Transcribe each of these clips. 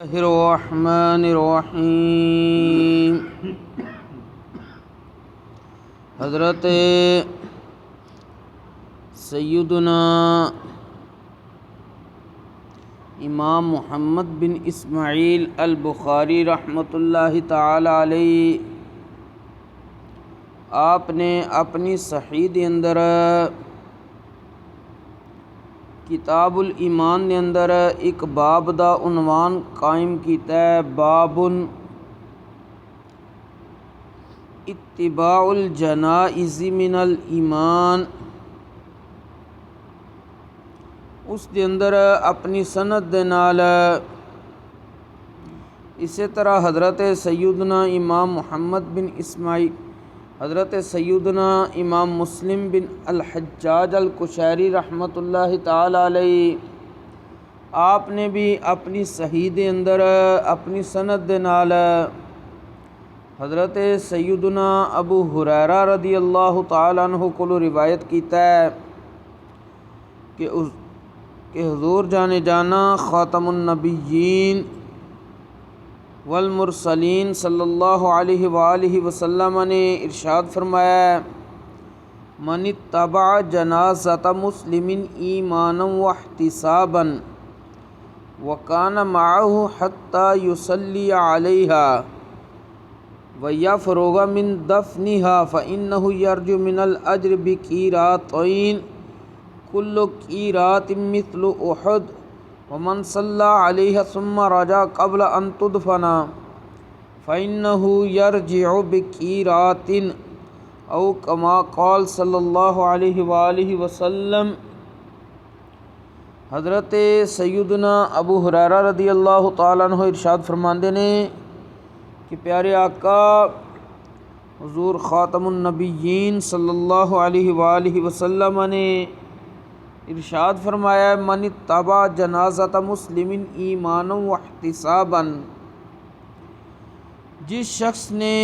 الرحمن الرحیم۔ حضرت سیدنا امام محمد بن اسماعیل البخاری رحمۃ اللہ تعالی علیہ آپ نے اپنی صحیح دے اندر کتاب الایمان دے اندر ایک باب دا عنوان قائم کیتا ہے، باب اتباع الجنائز من الایمان۔ اس دے اندر اپنی سند دے نال اسی طرح حضرت سیدنا امام محمد بن اسماعیل، حضرت سیدنا امام مسلم بن الحجاج القشیری رحمۃ اللہ تعالی علیہ آپ نے بھی اپنی صحیح دے اندر اپنی سند دے نال حضرت سیدنا ابو ہریرہ رضی اللہ تعالی عنہ کو روایت کیتا ہے کہ حضور جانے جانا خاتم النبیین والمرسلین صلی اللہ علیہ وآلہ وسلم نے ارشاد فرمایا، من اتبع جنازۃ مسلم ایمانا واحتسابا وکان معه حتی یصلی علیہا ویفرغ من دفنها فإنه یرجو من الأجر بقیراتین کل قیرات مثل احد ومن صلی علیہ ثم رجع قبل ان تدفن فإنه یرجع بقیرات او کما قال صلی اللہ علیہ وآلہ وسلم۔ حضرت سیدنا ابو ہریرہ رضی اللہ تعالیٰ عنہ ارشاد فرماندے نے کہ پیارے آقا حضور خاتم النبیین صلی اللہ علیہ وآلہ وسلم نے ارشاد فرمایا، من اتبع جنازۃ مسلم ایمانا واحتسابا، جس شخص نے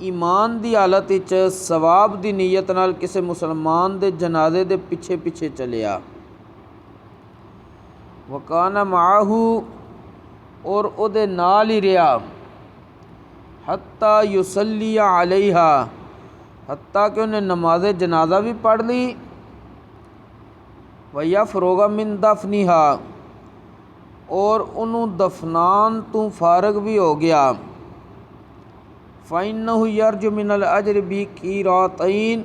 ایمان دی حالت وچ ثواب دی نیت نال کسی مسلمان دے جنازے دے پیچھے پیچھے چلیا، وکان معہ اور او دے نال ہی رہا، حتی یصلی علیہا حتیٰ کہ انہیں نماز جنازہ بھی پڑھ لی، ویفرغ من دفنہا اور انہوں دفنان تو فارغ بھی ہو گیا، فإنہ یرجو من الأجر بقیراتین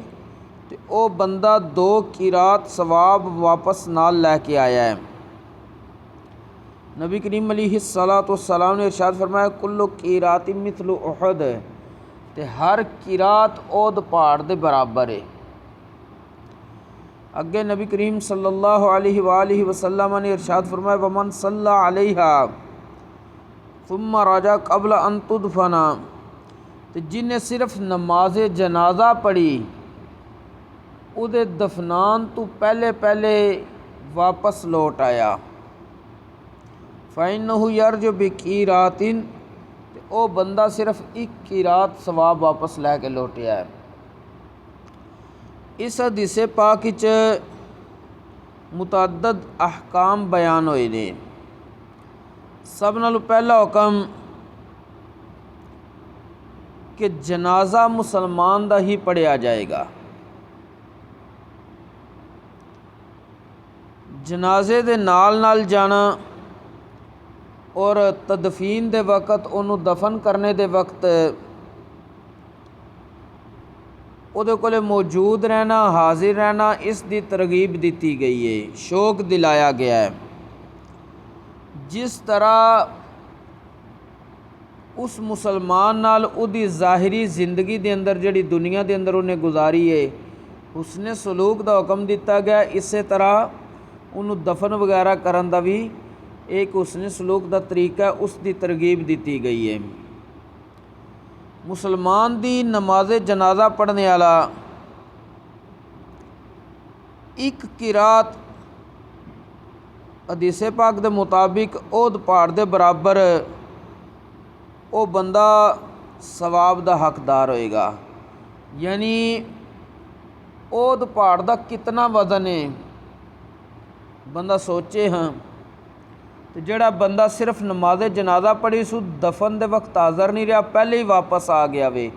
تو او بندہ 2 قیرات ثواب واپس نال لے کے آیا ہے۔ نبی کریم علیہ الصلاۃ والسلام نے ارشاد فرمایا، کل قیرات مثل احد، تے ہر قیرات احد پہاڑ دے برابر ہے۔ اگے نبی کریم صلی اللہ علیہ وآلہ وسلم نے ارشاد فرمایا، ومن صلی علیہا ثم رجع قبل ان تدفن، تے جن نے صرف نماز جنازہ پڑھی او دے دفنان تو پہلے پہلے واپس لوٹ آیا، فإنہ یرجو بقیرات، او بندہ صرف 1 قیرات ثواب واپس لے کے لوٹیا ہے۔ اس حدیث پاک وچ متعدد احکام بیان ہوئے نے۔ سب نالوں پہلا حکم کہ جنازہ مسلمان دا ہی پڑھیا جائے گا۔ جنازے دے نال نال جانا اور تدفین دے وقت انہوں دفن کرنے دے وقت او دے کولے موجود رہنا، حاضر رہنا، اس دی ترغیب دیتی گئی ہے، شوق دلایا گیا ہے۔ جس طرح اس مسلمان نال او دی ظاہری زندگی دے اندر جڑی دنیا دے اندر انہیں گزاری ہے حسن سلوک دا حکم دیتا گیا، اسی طرح انہوں دفن وغیرہ کرن دا بھی ایک حسن سلوک دا طریقہ ہے، اس دی ترغیب دیتی گئی ہے۔ مسلمان دی نماز جنازہ پڑھنے والا 1 قیرات حدیث پاک دے مطابق احد پہاڑ دے برابر او بندہ ثواب دا حقدار ہوئے گا۔ یعنی احد پہاڑ دا کتنا وزن ہے، بندہ سوچے ہاں تو جڑا بندہ صرف نماز جنازہ پڑھی سو دفن دے وقت حاضر نہیں رہا، پہلے ہی واپس آ گیا وے،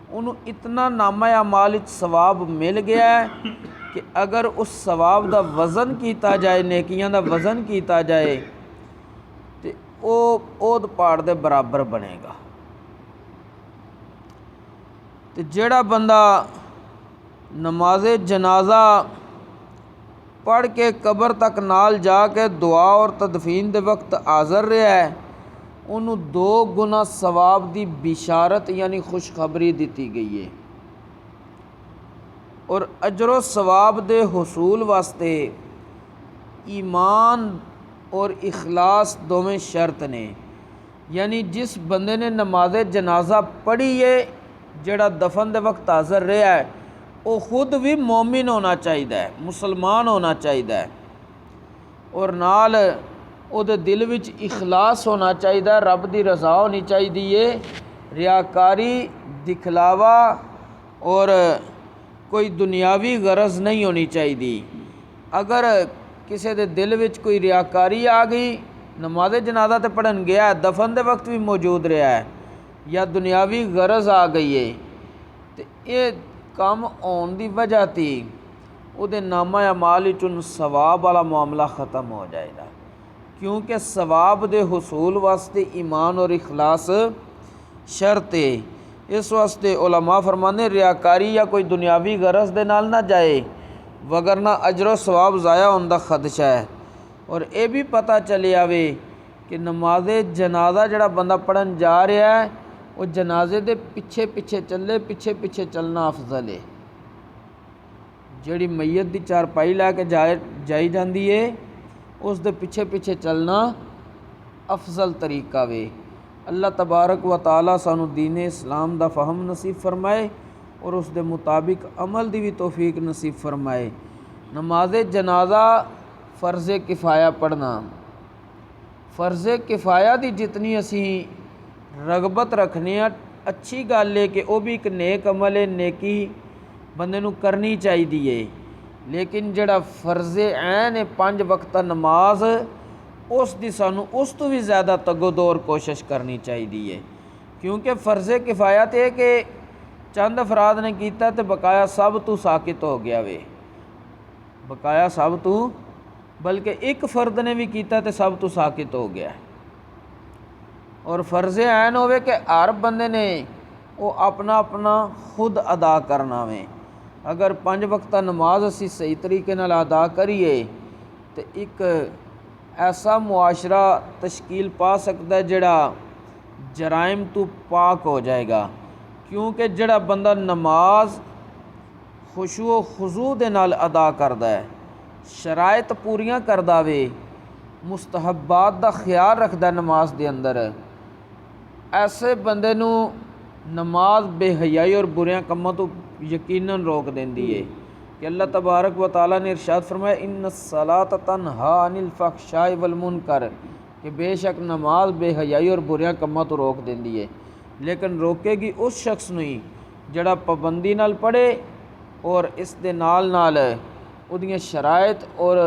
انہوں اتنا نامہ اعمال وچ ثواب مل گیا ہے کہ اگر اس ثواب دا وزن کیتا جائے، نیکیاں دا وزن کیتا جائے تو او اود پہاڑ دے برابر بنے گا۔ تو جڑا بندہ نماز جنازہ پڑھ کے قبر تک نال جا کے دعا اور تدفین دے وقت حاضر رہا ہے، انہوں 2 گنا ثواب دی بشارت یعنی خوشخبری دیتی گئی ہے۔ اور اجر و ثواب دے حصول واسطے ایمان اور اخلاص دونوں شرط نے، یعنی جس بندے نے نماز جنازہ پڑھی ہے، جڑا دفن دے وقت حاضر رہا ہے، وہ خود بھی مومن ہونا چاہیے، مسلمان ہونا چاہیے، اور نال او دے دل وچ اخلاص ہونا چاہیے، رب دی رضا ہونی چاہیے، ریاکاری، دکھلاوا اور کوئی دنیاوی غرض نہیں ہونی چاہیے۔ اگر کسی دے دل وچ کوئی ریاکاری آ گئی، نماز جنازہ تے پڑھن گیا ہے، دفن دے وقت بھی موجود رہا ہے، یا دنیاوی غرض آ گئی ہے، تو یہ کام ہون دی وجہ تھی او دے نامہ اعمال وچوں ثواب والا معاملہ ختم ہو جائے گا، کیونکہ ثواب دے حصول واسطے ایمان اور اخلاص شرط ہے۔ اس واسطے علماء فرمانے ریاکاری یا کوئی دنیاوی غرض دے نال نہ جائے، وگرنہ اجر و ثواب ضائع ہون دا خدشہ ہے۔ اور اے بھی پتہ چلے آوے کہ نماز جنازہ جڑا بندہ پڑھن جا رہا ہے، وہ جنازے دے پیچھے پیچھے چلے، پیچھے پیچھے چلنا افضل ہے۔ جڑی میت دی چارپائی لے کے جائی جاندی ہے، اس دے پیچھے پیچھے چلنا افضل طریقہ وے۔ اللہ تبارک و تعالیٰ سانو دین اسلام دا فہم نصیب فرمائے اور اس دے مطابق عمل دی بھی توفیق نصیب فرمائے۔ نماز جنازہ فرض کفایہ پڑھنا، فرض کفایہ دی جتنی اسی رغبت رکھنے ہیں، اچھی گل ہے کہ وہ بھی ایک نیک عمل ہے، نیکی بندے نو کرنی چاہیے، لیکن جڑا فرض عین ہے 5 وقتہ نماز، اس دی سانو اس تو بھی زیادہ تگو دور کوشش کرنی چاہیے، کیونکہ فرض کفایت ہے کہ چند افراد نے کیتا تے بقایا سب تو ساکت ہو گیا وے، بقایا سب تو، بلکہ ایک فرد نے بھی کیتا تے سب تو ساکت ہو گیا۔ اور فرض عین ہوئے کہ ہر بندے نے وہ اپنا اپنا خود ادا کرنا وے۔ اگر 5 وقتہ نماز اسی صحیح طریقے نال ادا کریے تو ایک ایسا معاشرہ تشکیل پا سکتا ہے جڑا جرائم تو پاک ہو جائے گا، کیونکہ جڑا بندہ نماز خشوع و خضوع دے نال ادا کردا ہے، شرائط پوریاں کردا وے، مستحبات دا خیال رکھدا ہے نماز دے اندر، ایسے بندے نو نماز بے حیائی اور بریاں کماں تو یقیناً روک دیندی ہے، کہ اللہ تبارک و تعالیٰ نے ارشاد فرمایا ان الصلاۃ تنہا عن الفحشاء والمنکر، کہ بے شک نماز بے حیائی اور بریاں کماں تو روک دیندی ہے، لیکن روکے گی اس شخص نو ہی جڑا پابندی نال پڑھے اور اس دے نال نال اودیاں شرائط اور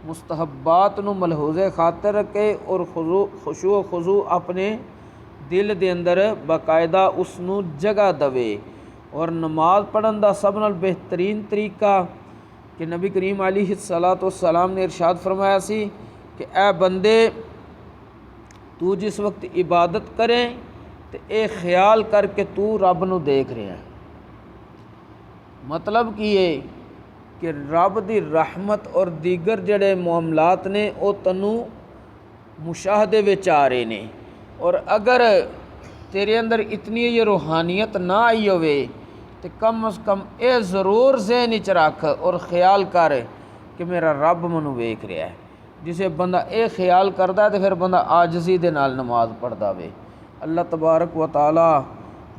مستحبات نو ملحوظ خاطر رکھے اور خشوع و خضوع اپنے دل دے اندر باقاعدہ اس نو جگہ دوے۔ اور نماز پڑھن دا سب نال بہترین طریقہ کہ نبی کریم علیہ الصلاۃ والسلام نے ارشاد فرمایا سی کہ اے بندے تو جس وقت عبادت کریں تو اے خیال کر کے تو رب نو دیکھ رہا ہے، مطلب کی ہے کہ رب دی رحمت اور دیگر جڑے معاملات نے وہ تنوں مشاہدے وچ آ رہے نے، اور اگر تیرے اندر اتنی یہ روحانیت نہ آئی ہوئے تو کم از کم اے ضرور ذہن وچ رکھ اور خیال کر کہ میرا رب منو ویکھ رہا ہے۔ جسے بندہ اے خیال کردا ہے تو پھر بندہ عاجزی دے نال نماز پڑھدا وے۔ اللہ تبارک و تعالی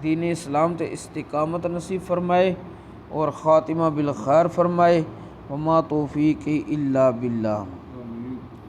دین اسلام تے استقامت نصیب فرمائے اور خاتمہ بالخیر فرمائے۔ وما توفیقی الا باللہ۔